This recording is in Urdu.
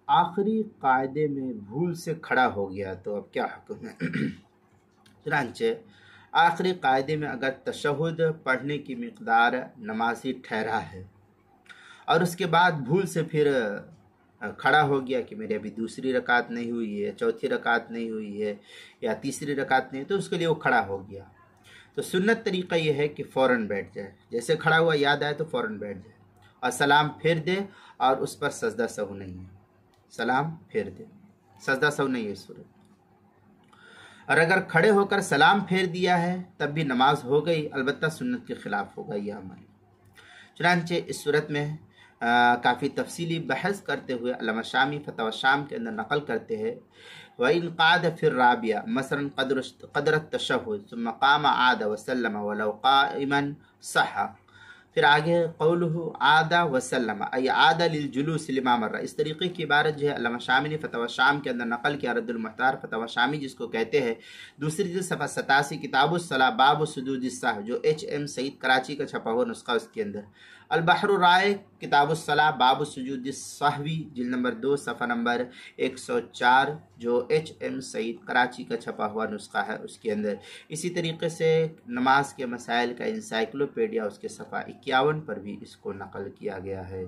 آخری قاعدے میں بھول سے کھڑا ہو گیا تو اب کیا حکم ہے؟ چنانچہ آخری قاعدے میں اگر تشہد پڑھنے کی مقدار نمازی ٹھہرا ہے اور اس کے بعد بھول سے پھر کھڑا ہو گیا کہ میری ابھی دوسری رکعت نہیں ہوئی ہے، چوتھی رکعت نہیں ہوئی ہے یا تیسری رکعت نہیں، تو اس کے لیے وہ کھڑا ہو گیا، تو سنت طریقہ یہ ہے کہ فوراً بیٹھ جائے، جیسے کھڑا ہوا یاد آئے تو فوراً بیٹھ جائے اور سلام پھیر دے، اور اس پر سجدہ سہو نہیں ہے، سلام پھیر دے، سجدہ سہو نہیں ہے اس صورت۔ اور اگر کھڑے ہو کر سلام پھیر دیا ہے تب بھی نماز ہو گئی، البتہ سنت کے خلاف ہوگا یہ عمل۔ چنانچہ اس صورت میں کافی تفصیلی بحث کرتے ہوئے علامہ شامی فتاوی شام کے اندر نقل کرتے ہیں، وَإِنْ قَعَدَ فِي الرَّابِعَةِ مثلا قدر التشہد ثم قام عاد وسلم ولو قائما صح۔ پھر آگے قولہ عاد وسلم ای عاد للجلوس لما مر، اس طریقے کی عبارت جو ہے علامہ شامی نے فتاوی شام کے اندر نقل کیا، رد المحتار فتاوی شامی جس کو کہتے ہیں، دوسری جلد صفحہ 87 کتاب الصلاۃ باب سجود السہو، جو ایچ ایم سعید کراچی کا چھپا ہوا نسخہ اس کے اندر، البحر الرائق کتاب الصلاۃ باب سجود السہوی جلد نمبر 2 صفحہ نمبر 104، جو ایچ ایم سعید کراچی کا چھپا ہوا نسخہ ہے اس کے اندر۔ اسی طریقے سے نماز کے مسائل کا انسائکلوپیڈیا اس کے صفحہ 51 پر بھی اس کو نقل کیا گیا ہے۔